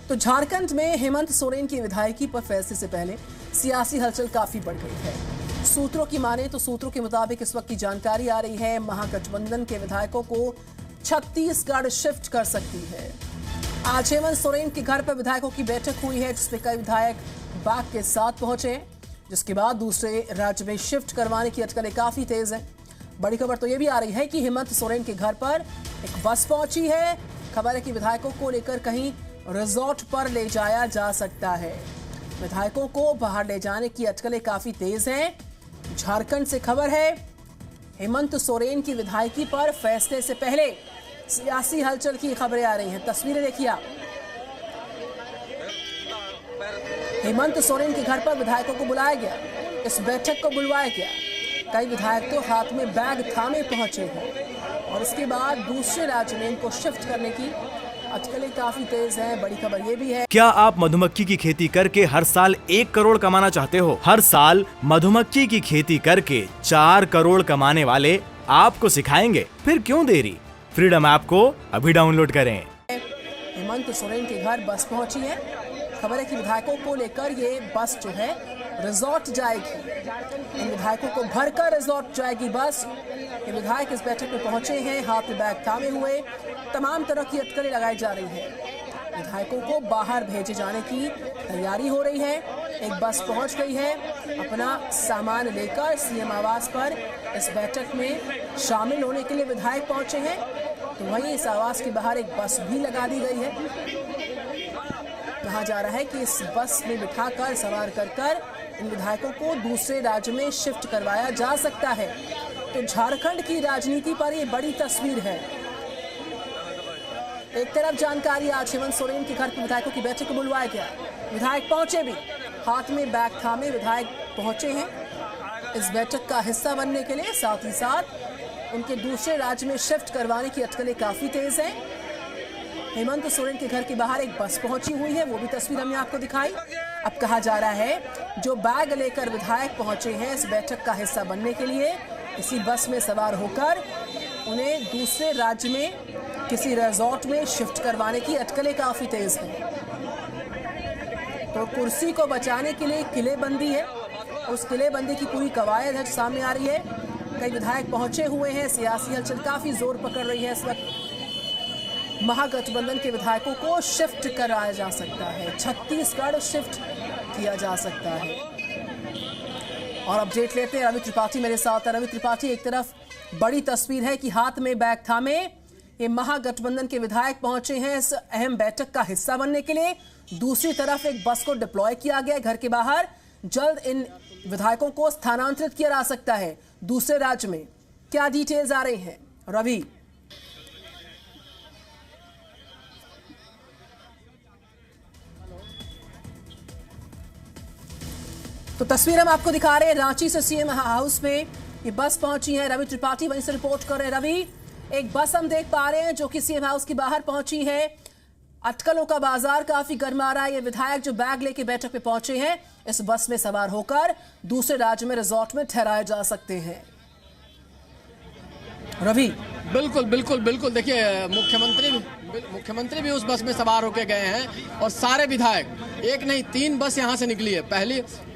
तो झारखंड में हेमंत सोरेन की विधायकी पर फैसले से पहले सियासी हलचल काफी बढ़ गई है। सूत्रों की माने तो सूत्रों के मुताबिक इस वक्त की जानकारी आ रही है, महागठबंधन के विधायकों को छत्तीसगढ़ शिफ्ट कर सकती है। आज हेमंत सोरेन के घर पर विधायकों की बैठक हुई है, जिसमें कई विधायक बाग के साथ पहुंचे, जिसके बाद दूसरे राज्य में शिफ्ट करवाने की अटकलें काफी तेज है। बड़ी खबर तो यह भी आ रही है कि हेमंत सोरेन के घर पर एक बस पहुंची है। खबर है कि विधायकों को लेकर कहीं रिजॉर्ट पर ले जाया जा सकता है। विधायकों को बाहर ले जाने की अटकलें काफी तेज हैं। झारखंड से खबर है, हेमंत सोरेन की विधायकी पर फैसले से पहले सियासी हलचल की खबरें आ रही हैं। तस्वीरें देखिए आप। हेमंत सोरेन के घर पर विधायकों को बुलाया गया, इस बैठक को बुलवाया गया। कई विधायक तो हाथ में बैग थामे पहुंचे हैं और इसके बाद दूसरे राज्य में इनको शिफ्ट करने की अटकलें काफी तेज हैं। बड़ी खबर ये भी है, क्या आप मधुमक्खी की खेती करके हर साल 1 करोड़ कमाना चाहते हो? हर साल मधुमक्खी की खेती करके 4 करोड़ कमाने वाले आपको सिखाएंगे। फिर क्यों देरी? फ्रीडम ऐप को अभी डाउनलोड करें। हेमंत सोरेन के घर बस पहुंची है। खबर है कि विधायकों को लेकर ये बस जो है रिजॉर्ट जाएगी। इन विधायकों को भरकर रिजॉर्ट जाएगी बस। ये विधायक इस बैठक में पहुंचे हैं, हाथ में बैग थामे हुए। तमाम तरह की अटकलें लगाई जा रही है। विधायकों को बाहर भेजे जाने की तैयारी हो रही है। एक बस पहुंच गई है, अपना सामान लेकर सीएम आवास पर इस बैठक में शामिल होने के लिए विधायक पहुंचे हैं। तो वहीं इस आवास के बाहर एक बस भी लगा दी गई है। कहा जा रहा है कि इस बस में बिठाकर सवार कर इन विधायकों को दूसरे राज्य में शिफ्ट करवाया जा सकता है। तो झारखंड की राजनीति पर ये बड़ी तस्वीर है। एक तरफ जानकारी, आज हेमंत सोरेन के घर पर विधायकों की बैठक को बुलवाया गया। विधायक पहुंचे भी, हाथ में बैग थामे विधायक पहुंचे हैं इस बैठक का हिस्सा बनने के लिए। साथ ही साथ उनके दूसरे राज्य में शिफ्ट करवाने की अटकलें काफी तेज हैं। हेमंत सोरेन के घर के बाहर एक बस पहुंची हुई है, वो भी तस्वीर हमने आपको दिखाई। अब कहा जा रहा है जो बैग लेकर विधायक पहुंचे हैं इस बैठक का हिस्सा बनने के लिए, इसी बस में सवार होकर उन्हें दूसरे राज्य में किसी रिजॉर्ट में शिफ्ट करवाने की अटकलें काफी तेज हैं। तो कुर्सी को बचाने के लिए किलेबंदी है, उस किलेबंदी की पूरी कवायद है सामने आ रही है। कई विधायक पहुंचे हुए हैं, सियासी हलचल काफी जोर पकड़ रही है इस वक्त। महागठबंधन के विधायकों को शिफ्ट कराया जा सकता है, छत्तीसगढ़ शिफ्ट किया जा सकता है। और अपडेट लेते हैं, रवि त्रिपाठी मेरे साथ है। रवि त्रिपाठी, एक तरफ बड़ी तस्वीर है कि हाथ में बैग थामे ये महागठबंधन के विधायक पहुंचे हैं इस अहम बैठक का हिस्सा बनने के लिए। दूसरी तरफ एक बस को डिप्लॉय किया गया घर के बाहर। जल्द इन विधायकों को स्थानांतरित किया जा सकता है दूसरे राज्य में। क्या डिटेल्स आ रही हैं रवि? तो तस्वीर हम आपको दिखा रहे हैं, रांची से सीएम हाउस में ये बस पहुंची है। रवि त्रिपाठी वहीं से रिपोर्ट कर रहे हैं। रवि, एक बस हम देख पा रहे हैं जो कि सीएम हाउस के बाहर पहुंची है। अटकलों का बाजार काफी गर्मा रहा है। ये विधायक जो बैग लेके बैठक पे पहुंचे हैं, इस बस में सवार होकर दूसरे राज्य में रिजॉर्ट में ठहराए जा सकते हैं। रवि, बिल्कुल बिल्कुल बिल्कुल। देखिए, मुख्यमंत्री भी उस बस में सवार होकर गए हैं और सारे विधायक, एक नहीं 3 बस यहां से निकली है।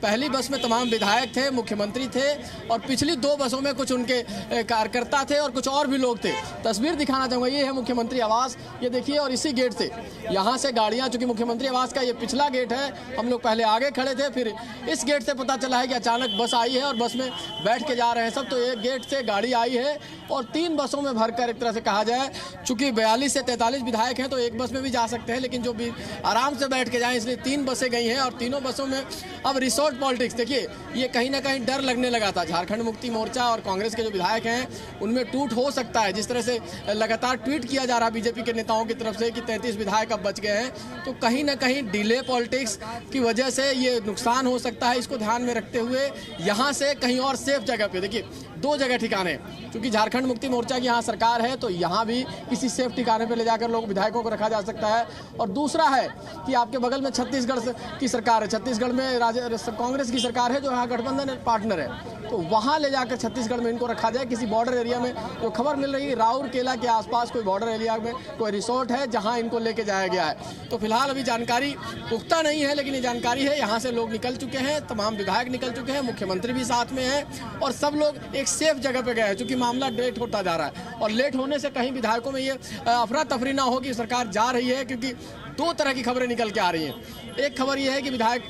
पहली बस में तमाम विधायक थे, मुख्यमंत्री थे और पिछली 2 बसों में कुछ उनके कार्यकर्ता थे और कुछ और भी लोग थे। तस्वीर दिखाना चाहूँगा, ये है मुख्यमंत्री आवास, ये देखिए। और इसी गेट से यहाँ से गाड़ियाँ, चूँकि मुख्यमंत्री आवास का ये पिछला गेट है, हम लोग पहले आगे खड़े थे, फिर इस गेट से पता चला है कि अचानक बस आई है और बस में बैठ के जा रहे हैं सब। तो एक गेट से गाड़ी आई है और 3 बसों में भरकर, एक तरह से कहा जाए, चूँकि 42 से 43 विधायक हैं तो एक बस में भी जा सकते हैं, लेकिन जो भी आराम से बैठ के जाएं, इसलिए 3 बसें गई हैं। और तीनों बसों में अब रिसोर्ट पॉलिटिक्स, देखिए, ये कहीं ना कहीं डर लगने लगा था। झारखंड मुक्ति मोर्चा और कांग्रेस के जो विधायक हैं उनमें टूट हो सकता है। जिस तरह से लगातार ट्वीट किया जा रहा बीजेपी के नेताओं की तरफ से कि 33 विधायक अब बच गए हैं, तो कहीं ना कहीं डिले पॉलिटिक्स की वजह से ये नुकसान हो सकता है। इसको ध्यान में रखते हुए यहाँ से कहीं और सेफ जगह पे, देखिए दो जगह ठिकाने, क्योंकि झारखंड मुक्ति मोर्चा की यहाँ सरकार है तो यहाँ भी किसी सेफ ठिकाने पे ले जाकर लोग विधायकों को रखा जा सकता है। और दूसरा है कि आपके बगल में छत्तीसगढ़ की सरकार है, छत्तीसगढ़ में कांग्रेस की सरकार है जो यहाँ गठबंधन पार्टनर है, तो वहाँ ले जाकर छत्तीसगढ़ में इनको रखा जाए किसी बॉर्डर एरिया में। जो खबर मिल रही है राउरकेला के आसपास कोई बॉर्डर एरिया में कोई रिसोर्ट है जहाँ इनको लेके जाया गया है। तो फिलहाल अभी जानकारी पुख्ता नहीं है, लेकिन ये जानकारी है यहाँ से लोग निकल चुके हैं, तमाम विधायक निकल चुके हैं, मुख्यमंत्री भी साथ में है और सब लोग एक सेफ जगह पे गए हैं, क्योंकि मामला लेट होता जा रहा है। और लेट होने से कहीं विधायकों में ये अफरा तफरी ना हो कि सरकार जा रही है, क्योंकि दो तरह की खबरें निकल के आ रही हैं। एक खबर ये है कि विधायक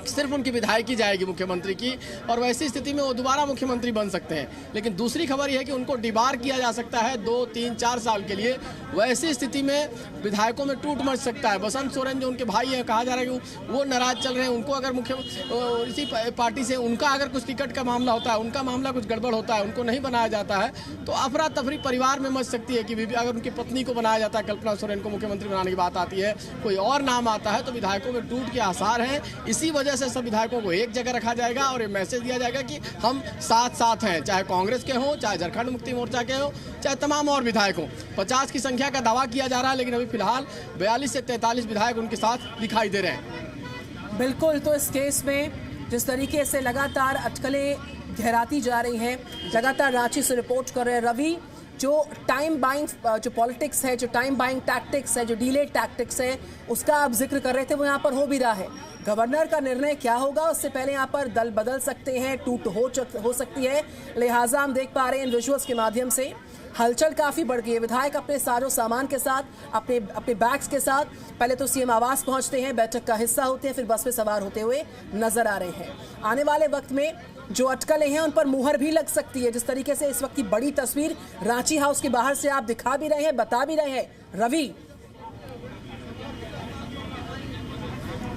सिर्फ उनकी विधायकी जाएगी मुख्यमंत्री की, और वैसी स्थिति में वो दोबारा मुख्यमंत्री बन सकते हैं। लेकिन दूसरी खबर यह है कि उनको डिबार किया जा सकता है 2, 3, 4 साल के लिए। वैसी स्थिति में विधायकों में टूट मच सकता है। बसंत सोरेन जो उनके भाई हैं, कहा जा रहा है कि वो नाराज चल रहे हैं, उनको अगर इसी पार्टी से उनका अगर कुछ टिकट का मामला होता है, उनका मामला कुछ गड़बड़ होता है, उनको नहीं बनाया जाता है, तो अफरा तफरी परिवार में मच सकती है। कि अगर उनकी पत्नी को बनाया जाता है, कल्पना सोरेन को मुख्यमंत्री बनाने की बात आती है, कोई और नाम आता है, तो विधायकों में टूट के आसार हैं। इसी वजह से सब विधायकों को एक जगह रखा जाएगा और ये मैसेज दिया जाएगा कि हम साथ साथ हैं, चाहे कांग्रेस के हों, चाहे झारखंड मुक्ति मोर्चा के हों, चाहे तमाम और विधायक हों। 50 की संख्या का दावा किया जा रहा है, लेकिन अभी फिलहाल 42 से 43 विधायक उनके साथ दिखाई दे रहे हैं। बिल्कुल, तो इस केस में जिस तरीके से लगातार अटकलें गहराती जा रही हैं, लगातार रांची से रिपोर्ट कर रहे हैं रवि, जो टाइम बाइंग जो पॉलिटिक्स है, जो टाइम बाइंग टैक्टिक्स है, जो डिले टैक्टिक्स है, उसका आप जिक्र कर रहे थे, वो यहाँ पर हो भी रहा है। गवर्नर का निर्णय क्या होगा उससे पहले यहाँ पर दल बदल सकते हैं, टूट हो सकती है, लिहाजा हम देख पा रहे हैं इन विजुअल्स के माध्यम से हलचल काफ़ी बढ़ गई है। विधायक अपने साजो सामान के साथ, अपने बैग्स के साथ पहले तो सीएम आवास पहुंचते हैं, बैठक का हिस्सा होते हैं, फिर बस में सवार होते हुए नजर आ रहे हैं। आने वाले वक्त में जो अटकलें हैं उन पर मुहर भी लग सकती है। जिस तरीके से इस वक्त की बड़ी तस्वीर रांची हाउस के बाहर से आप दिखा भी रहे हैं, बता भी रहे हैं रवि।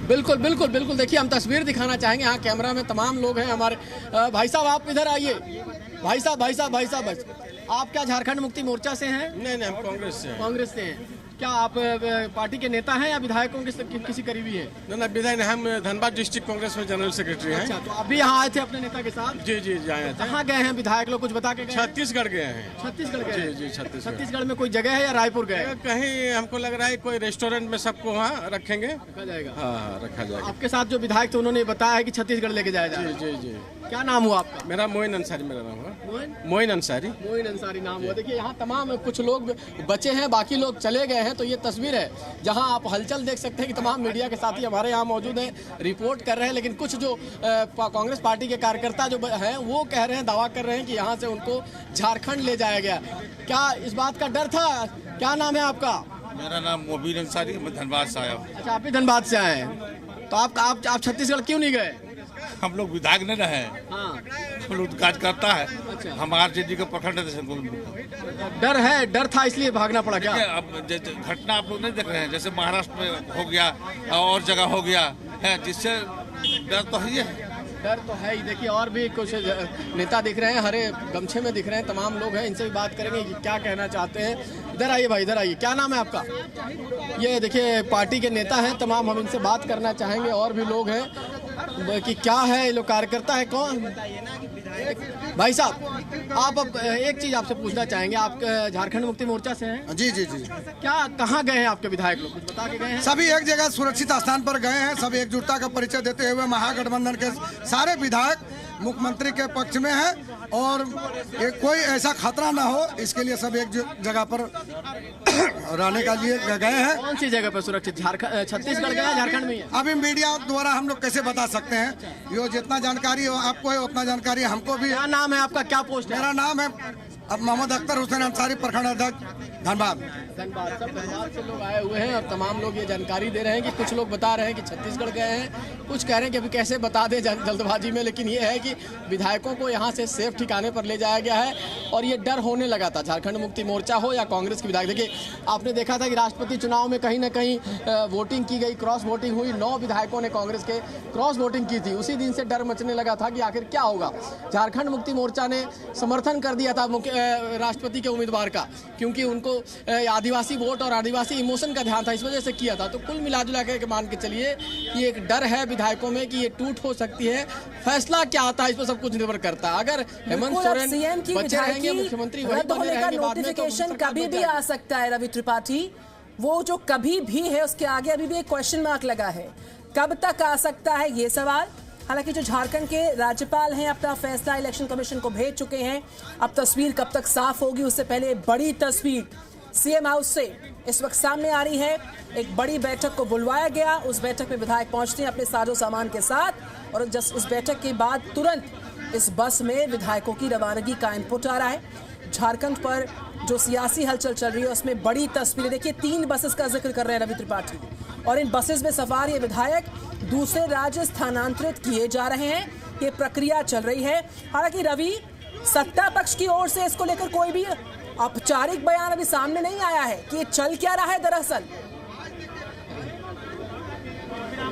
बिल्कुल बिल्कुल बिल्कुल, देखिए हम तस्वीर दिखाना चाहेंगे। यहाँ कैमरा में तमाम लोग हैं हमारे। भाई साहब आप इधर आइए। भाई साहब आप क्या झारखंड मुक्ति मोर्चा से हैं? नहीं, हम कांग्रेस से हैं। कांग्रेस से हैं। क्या आप पार्टी के नेता हैं या विधायकों के किसी करीबी हैं? ना विधायक, हम धनबाद डिस्ट्रिक्ट कांग्रेस में जनरल सेक्रेटरी हैं। अच्छा, तो अभी यहाँ आए थे अपने नेता के साथ? जी आए थे। कहाँ गए हैं विधायक लोग, कुछ बता के गए? छत्तीसगढ़ गए हैं। छत्तीसगढ़ गए? जी छत्तीसगढ़ में कोई जगह है या रायपुर गए? कहीं हमको लग रहा है कोई रेस्टोरेंट में सबको वहाँ रखेंगे, रखा जाएगा। हाँ रखा जाएगा। आपके साथ जो विधायक थे उन्होंने बताया है कि छत्तीसगढ़ लेके जाया जाएगा। जी। क्या नाम हुआ आपका? मेरा मोइन अंसारी मेरा नाम हुआ। मोइन अंसारी नाम हुआ। देखिए यहाँ तमाम कुछ लोग बचे हैं, बाकी लोग चले गए हैं। तो ये तस्वीर है जहां आप हलचल देख सकते हैं कि तमाम मीडिया के साथी हमारे यहाँ मौजूद हैं, रिपोर्ट कर रहे हैं। लेकिन कुछ जो कांग्रेस पार्टी के कार्यकर्ता जो हैं वो कह रहे हैं, दावा कर रहे हैं कि यहाँ से उनको झारखंड ले जाया गया। क्या इस बात का डर था? क्या नाम है आपका? मेरा नाम मोबिन अंसारी, मैं धनबाद से आया हूँ। अच्छा, आप भी धनबाद से आए हैं। तो आप छत्तीसगढ़ क्यों नहीं गए? हम लोग विधायक नहीं रहे, हाँ। हम लोग काज करता है। अच्छा। हम आरजेडी का प्रखंड डर था इसलिए भागना पड़ा क्या? अब घटना आप लोग नहीं देख रहे हैं, जैसे महाराष्ट्र में हो गया और जगह हो गया है, जिससे डर तो है। डर तो है ही। देखिए और भी कुछ नेता दिख रहे हैं, हरे गमछे में दिख रहे हैं, तमाम लोग हैं, इनसे भी बात करेंगे कि क्या कहना चाहते हैं। इधर आइए भाई, इधर आइए। क्या नाम है आपका? ये देखिए पार्टी के नेता हैं तमाम, हम इनसे बात करना चाहेंगे। और भी लोग हैं कि क्या है, ये लोग कार्यकर्ता है। कौन भाई साहब, आप अब एक चीज आपसे पूछना चाहेंगे, आप झारखंड मुक्ति मोर्चा से हैं? जी। क्या कहाँ गए हैं आपके विधायक लोग, कुछ बता के गए हैं? सभी एक जगह सुरक्षित स्थान पर गए हैं। सब एकजुटता का परिचय देते हुए महागठबंधन के सारे विधायक मुख्यमंत्री के पक्ष में है और कोई ऐसा खतरा ना हो, इसके लिए सब एक जगह पर रहने का लिए गए हैं। कौन सी जगह पर सुरक्षित? छत्तीसगढ़ गए, झारखंड में ही है? अभी मीडिया द्वारा हम लोग कैसे बता सकते हैं? यो जितना जानकारी हो आपको है उतना जानकारी हमको भी। क्या नाम है आपका, क्या पोस्ट है? मेरा नाम है अब मोहम्मद अख्तर हुसैन अंसारी, प्रखंड अध्यक्ष धनबाद। सब धनबाद से लोग आए हुए हैं और तमाम लोग ये जानकारी दे रहे हैं कि कुछ लोग बता रहे हैं कि छत्तीसगढ़ गए हैं, कुछ कह रहे हैं कि अभी कैसे बता दें जल्दबाजी में। लेकिन ये है कि विधायकों को यहाँ से सेफ ठिकाने पर ले जाया गया है और ये डर होने लगा था, झारखंड मुक्ति मोर्चा हो या कांग्रेस के विधायक। देखिए आपने देखा था कि राष्ट्रपति चुनाव में कहीं ना कहीं वोटिंग की गई, क्रॉस वोटिंग हुई, 9 विधायकों ने कांग्रेस के क्रॉस वोटिंग की थी। उसी दिन से डर मचने लगा था कि आखिर क्या होगा। झारखंड मुक्ति मोर्चा ने समर्थन कर दिया था राष्ट्रपति के उम्मीदवार का, क्योंकि उनको आदिवासी वोट और आदिवासी इमोशन का ध्यान था, इस वजह से किया था। तो कुल मिला के मान के चलिए कि एक डर है विधायकों में कि ये टूट हो सकती है। फैसला क्या आता है इस पर सब कुछ निर्भर करता है। अगर हेमंत सोरेन बचे रहेंगे, मुख्यमंत्री वही बने रहेंगे, नोटिफिकेशन कभी भी आ सकता है। रवि त्रिपाठी, वो जो कभी भी है उसके आगे अभी भी एक क्वेश्चन मार्क लगा है। कब तक आ सकता है ये सवाल। हालांकि जो झारखंड के राज्यपाल हैं अपना फैसला इलेक्शन कमीशन को भेज चुके हैं। अब तस्वीर कब तक साफ होगी, उससे पहले बड़ी तस्वीर सीएम हाउस से इस वक्त सामने आ रही है। एक बड़ी बैठक को बुलवाया गया, उस बैठक में विधायक पहुंचते हैं अपने साजो सामान के साथ, और जस्ट उस बैठक के बाद तुरंत इस बस में विधायकों की रवानगी का इनपुट आ रहा है। झारखंड पर जो सियासी हलचल चल रही है उसमें बड़ी तस्वीरें देखिए। 3 बसेस का जिक्र कर रहे हैं रवि त्रिपाठी, और इन बसेस में सवार ये विधायक दूसरे राज्य स्थानांतरित किए जा रहे हैं। ये प्रक्रिया चल रही है। हालांकि रवि, सत्ता पक्ष की ओर से इसको लेकर कोई भी औपचारिक बयान अभी सामने नहीं आया है कि ये चल क्या रहा है दरअसल।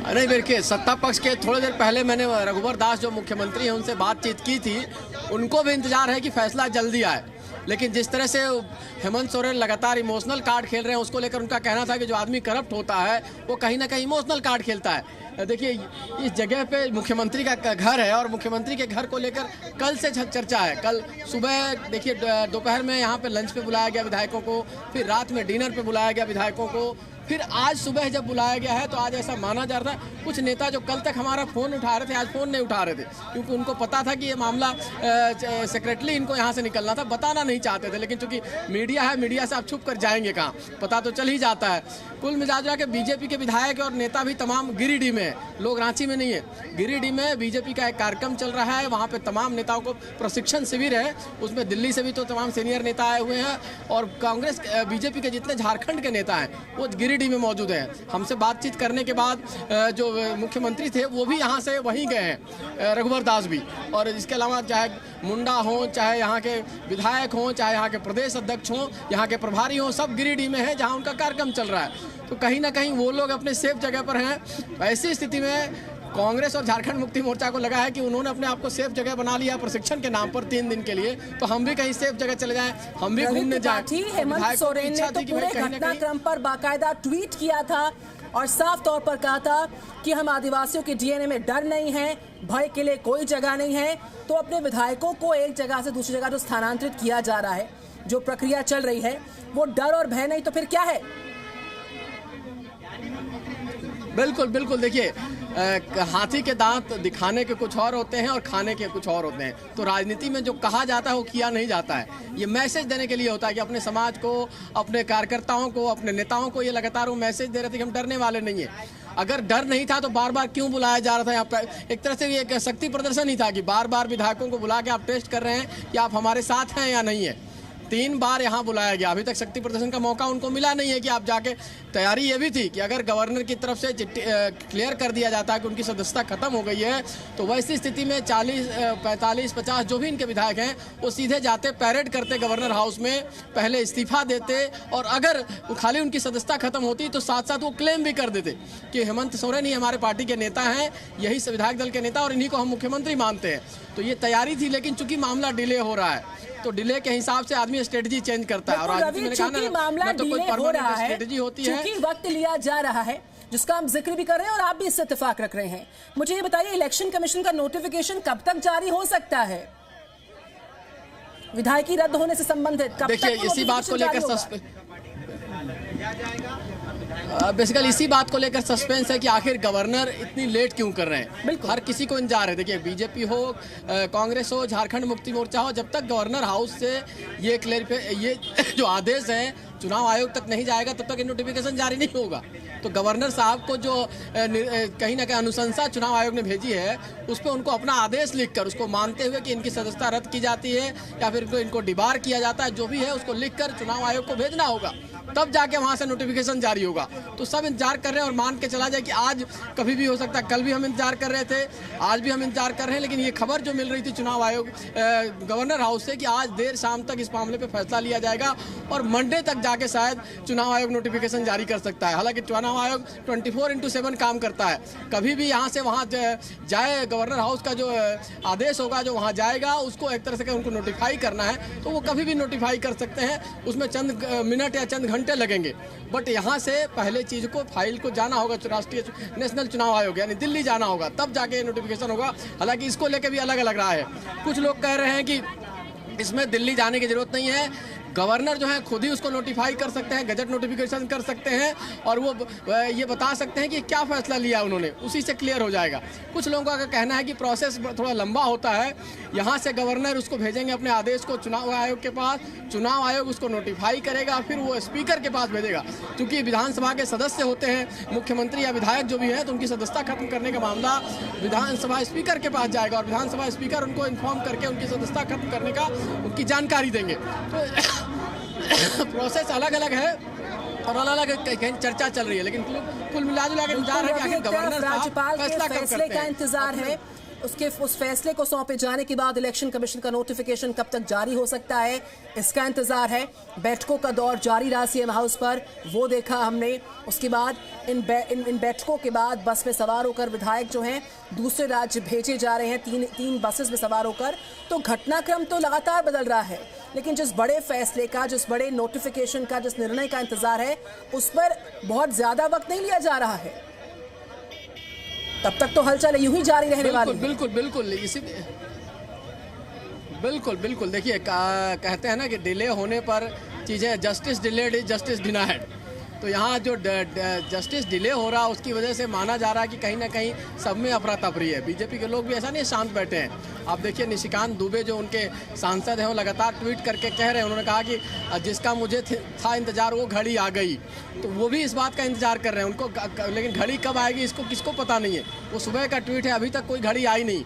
नहीं, देखिए, सत्ता पक्ष के थोड़ी देर पहले मैंने रघुवर दास जो मुख्यमंत्री हैं उनसे बातचीत की थी। उनको भी इंतजार है कि फैसला जल्दी आए, लेकिन जिस तरह से हेमंत सोरेन लगातार इमोशनल कार्ड खेल रहे हैं, उसको लेकर उनका कहना था कि जो आदमी करप्ट होता है वो कहीं ना कहीं इमोशनल कार्ड खेलता है। देखिए, इस जगह पे मुख्यमंत्री का घर है और मुख्यमंत्री के घर को लेकर कल से चर्चा है। कल सुबह देखिए, दोपहर में यहाँ पे लंच पे बुलाया गया विधायकों को, फिर रात में डिनर पे बुलाया गया विधायकों को, फिर आज सुबह जब बुलाया गया है तो आज ऐसा माना जा रहा था कुछ नेता जो कल तक हमारा फ़ोन उठा रहे थे आज फ़ोन नहीं उठा रहे थे, क्योंकि उनको पता था कि ये मामला सेक्रेटली इनको यहाँ से निकलना था, बताना नहीं चाहते थे। लेकिन चूंकि मीडिया है, मीडिया से आप छुप कर जाएंगे कहाँ, पता तो चल ही जाता है। कुल मिला के बीजेपी के विधायक और नेता भी तमाम गिरिडीह में है, लोग रांची में नहीं है। गिरिडीह में बीजेपी का एक कार्यक्रम चल रहा है, वहाँ पे तमाम नेताओं को प्रशिक्षण शिविर है, उसमें दिल्ली से भी तो तमाम सीनियर नेता आए हुए हैं, और कांग्रेस बीजेपी के जितने झारखंड के नेता हैं वो गिरिडीह में मौजूद है। हमसे बातचीत करने के बाद जो मुख्यमंत्री थे वो भी यहाँ से वहीं गए हैं, रघुवर दास भी, और इसके अलावा चाहे मुंडा हो, चाहे यहाँ के विधायक हों, चाहे यहाँ के प्रदेश अध्यक्ष हों, यहाँ के प्रभारी हों, सब गिरिडीह में है जहाँ उनका कार्यक्रम चल रहा है। तो कहीं ना कहीं वो लोग अपने सेफ जगह पर हैं। ऐसी स्थिति में कांग्रेस और झारखंड मुक्ति मोर्चा को लगा है कि उन्होंने अपने आप को सेफ जगह बना लिया प्रशिक्षण के नाम पर 3 दिन के लिए, तो हम भी कहीं सेफ जगह चले जाएं, हम भी घूमने जाएं। हेमंत सोरेन ने तो पूरे घटनाक्रम पर बाकायदा ट्वीट किया था और साफ तौर पर कहा था कि हम आदिवासियों के डीएनए में डर नहीं है, भय के लिए कोई जगह नहीं है। तो अपने विधायकों को एक जगह से दूसरी जगह जो स्थानांतरित किया जा रहा है, जो प्रक्रिया चल रही है, वो डर और भय नहीं तो फिर क्या है? बिल्कुल बिल्कुल, देखिए, हाथी के दांत दिखाने के कुछ और होते हैं और खाने के कुछ और होते हैं। तो राजनीति में जो कहा जाता है वो किया नहीं जाता है। ये मैसेज देने के लिए होता है कि अपने समाज को, अपने कार्यकर्ताओं को, अपने नेताओं को ये लगातार वो मैसेज दे रहे थे कि हम डरने वाले नहीं है। अगर डर नहीं था तो बार बार क्यों बुलाया जा रहा था यहाँ पर? एक तरह से ये एक शक्ति प्रदर्शन ही था कि बार बार विधायकों को बुला के आप टेस्ट कर रहे हैं कि आप हमारे साथ हैं या नहीं है। 3 बार यहाँ बुलाया गया, अभी तक शक्ति प्रदर्शन का मौका उनको मिला नहीं है कि आप जाके। तैयारी ये भी थी कि अगर गवर्नर की तरफ से क्लियर कर दिया जाता है कि उनकी सदस्यता खत्म हो गई है, तो वैसी स्थिति में 40, 45, 50 जो भी इनके विधायक हैं वो सीधे जाते, पैरेड करते गवर्नर हाउस में, पहले इस्तीफा देते, और अगर खाली उनकी सदस्यता खत्म होती तो साथ साथ वो क्लेम भी कर देते कि हेमंत सोरेन ही हमारे पार्टी के नेता हैं, यही विधायक दल के नेता, और इन्हीं को हम मुख्यमंत्री मानते हैं। तो ये तैयारी थी, लेकिन चूंकि मामला डिले हो रहा है तो डिले के हिसाब से आदमी स्ट्रेटजी चेंज करता है। और राजनीति में कहा ना, मामला तो कोई परमानेंट स्ट्रेटजी होती है, क्योंकि वक्त लिया जा रहा है, जिसका हम जिक्र भी कर रहे हैं और आप भी इससे इत्तेफाक रख रहे हैं। मुझे ये बताइए, इलेक्शन कमीशन का नोटिफिकेशन कब तक जारी हो सकता है? विधायकी रद्द होने से संबंधित कब तक? देखिए, इसी बात को लेकर बेसिकली इसी बात को लेकर सस्पेंस है कि आखिर गवर्नर इतनी लेट क्यों कर रहे हैं। हर किसी को इंतजार है। देखिए, बीजेपी हो, कांग्रेस हो, झारखंड मुक्ति मोर्चा हो, जब तक गवर्नर हाउस से ये जो आदेश है चुनाव आयोग तक नहीं जाएगा तब तक ये नोटिफिकेशन जारी नहीं होगा। तो गवर्नर साहब को जो कहीं ना कहीं अनुशंसा चुनाव आयोग ने भेजी है, उस पर उनको अपना आदेश लिखकर, उसको मानते हुए कि इनकी सदस्यता रद्द की जाती है या फिर इनको डिबार किया जाता है, जो भी है उसको लिखकर चुनाव आयोग को भेजना होगा। तब जाके वहां से नोटिफिकेशन जारी होगा। तो सब इंतजार कर रहे हैं और मान के चला जाए कि आज कभी भी हो सकता है, कल भी हम इंतजार कर रहे थे, आज भी हम इंतजार कर रहे हैं, लेकिन ये खबर जो मिल रही थी चुनाव आयोग गवर्नर हाउस से कि आज देर शाम तक इस मामले पे फैसला लिया जाएगा और मंडे तक जाके शायद चुनाव आयोग नोटिफिकेशन जारी कर सकता है। हालांकि चुनाव आयोग 24/7 काम करता है, कभी भी यहाँ से वहाँ जाए, गवर्नर हाउस का जो आदेश होगा जो वहाँ जाएगा उसको एक तरह से उनको नोटिफाई करना है तो वो कभी भी नोटिफाई कर सकते हैं, उसमें चंद मिनट या चंद घंटे लगेंगे। बट यहाँ से पहले चीज़ को फाइल को जाना होगा राष्ट्रीय नेशनल चुनाव आयोग यानी दिल्ली जाना होगा, तब जाके नोटिफिकेशन होगा। हालांकि इसको लेकर भी अलग अलग रहा है, कुछ लोग कह रहे हैं कि इसमें दिल्ली जाने की जरूरत नहीं है, गवर्नर जो है खुद ही उसको नोटिफाई कर सकते हैं, गजट नोटिफिकेशन कर सकते हैं और वो ये बता सकते हैं कि क्या फैसला लिया उन्होंने, उसी से क्लियर हो जाएगा। कुछ लोगों का कहना है कि प्रोसेस थोड़ा लंबा होता है, यहाँ से गवर्नर उसको भेजेंगे अपने आदेश को चुनाव आयोग के पास, चुनाव आयोग उसको नोटिफाई करेगा, फिर वो स्पीकर के पास भेजेगा। क्योंकि विधानसभा के सदस्य होते हैं, मुख्यमंत्री या विधायक जो भी हैं, तो उनकी सदस्यता खत्म करने का मामला विधानसभा स्पीकर के पास जाएगा और विधानसभा स्पीकर उनको इन्फॉर्म करके उनकी सदस्यता खत्म करने का उनकी जानकारी देंगे। तो प्रोसेस अलग अलग है और अलग अलग चर्चा चल रही है, लेकिन कुल मिला जुला के इंतजार है कि आखिर गवर्नर राज्यपाल के फैसला कब फैसले करते का हैं। इंतजार है, उस फैसले को सौंपे जाने के बाद इलेक्शन कमीशन का नोटिफिकेशन कब तक जारी हो सकता है, इसका इंतजार है। बैठकों का दौर जारी रहा सीएम हाउस पर, वो देखा हमने। उसके बाद इन बैठकों के बाद बस में सवार होकर विधायक जो हैं दूसरे राज्य भेजे जा रहे हैं, तीन बसेस में सवार होकर। तो घटनाक्रम तो लगातार बदल रहा है, लेकिन जिस बड़े फैसले का, जिस बड़े नोटिफिकेशन का, जिस निर्णय का इंतजार है, उस पर बहुत ज्यादा वक्त नहीं लिया जा रहा है। तब तक तो हलचल यूं ही जारी रहने वाली है। बिल्कुल बिल्कुल इसी बिल्कुल देखिए कहते हैं ना कि डिले होने पर चीज़ें justice delayed is justice denied. तो यहाँ जो जस्टिस डिले हो रहा है उसकी वजह से माना जा रहा है कि कहीं ना कहीं सब में अफरा तफरी है। बीजेपी के लोग भी ऐसा नहीं शांत बैठे हैं। आप देखिए निशिकांत दुबे जो उनके सांसद हैं वो लगातार ट्वीट करके कह रहे हैं, उन्होंने कहा कि जिसका मुझे था इंतजार वो घड़ी आ गई। तो वो भी इस बात का इंतजार कर रहे हैं उनको, लेकिन घड़ी कब आएगी इसको किसको पता नहीं है। वो सुबह का ट्वीट है, अभी तक कोई घड़ी आई नहीं।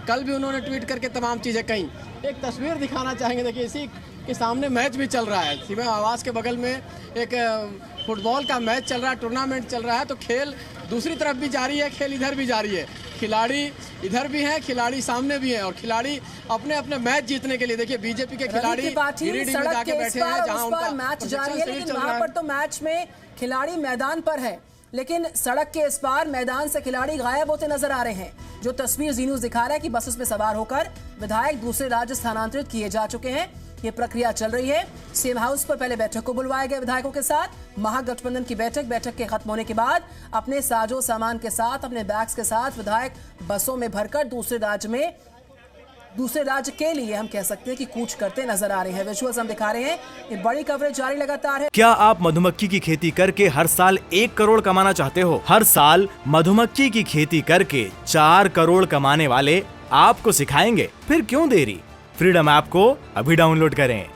कल भी उन्होंने ट्वीट करके तमाम चीज़ें कहीं। एक तस्वीर दिखाना चाहेंगे, देखिए इसी के सामने मैच भी चल रहा है, सीमा आवास के बगल में एक फुटबॉल का मैच चल रहा है, टूर्नामेंट चल रहा है। तो खेल दूसरी तरफ भी जारी है, खेल इधर भी जारी है, खिलाड़ी इधर भी हैं, खिलाड़ी सामने भी हैं और खिलाड़ी अपने अपने मैच जीतने के लिए देखिए बीजेपी के खिलाड़ी गिरिडीह में जाके बैठे हैं जहां उनका मैच जारी है। लेकिन वहां पर तो मैच में खिलाड़ी मैदान पर है, लेकिन सड़क के इस पार मैदान से खिलाड़ी गायब होते नजर आ रहे हैं। जो तस्वीर जी न्यूज़ दिखा रहा है कि बसेस में सवार होकर विधायक दूसरे राज्य स्थानांतरित किए जा चुके हैं। ये प्रक्रिया चल रही है। सीएम हाउस पर पहले बैठक को बुलवाया गया विधायकों के साथ, महागठबंधन की बैठक के खत्म होने के बाद अपने साजो सामान के साथ, अपने बैग्स के साथ विधायक बसों में भरकर दूसरे राज्य के लिए हम कह सकते हैं कि कूच करते नजर आ रहे हैं। विजुअल्स हम दिखा रहे हैं, ये बड़ी कवरेज जारी लगातार है। क्या आप मधुमक्खी की खेती करके हर साल 1 करोड़ कमाना चाहते हो? हर साल मधुमक्खी की खेती करके 4 करोड़ कमाने वाले आपको सिखाएंगे, फिर क्यों देरी? फ्रीडम ऐप को अभी डाउनलोड करें।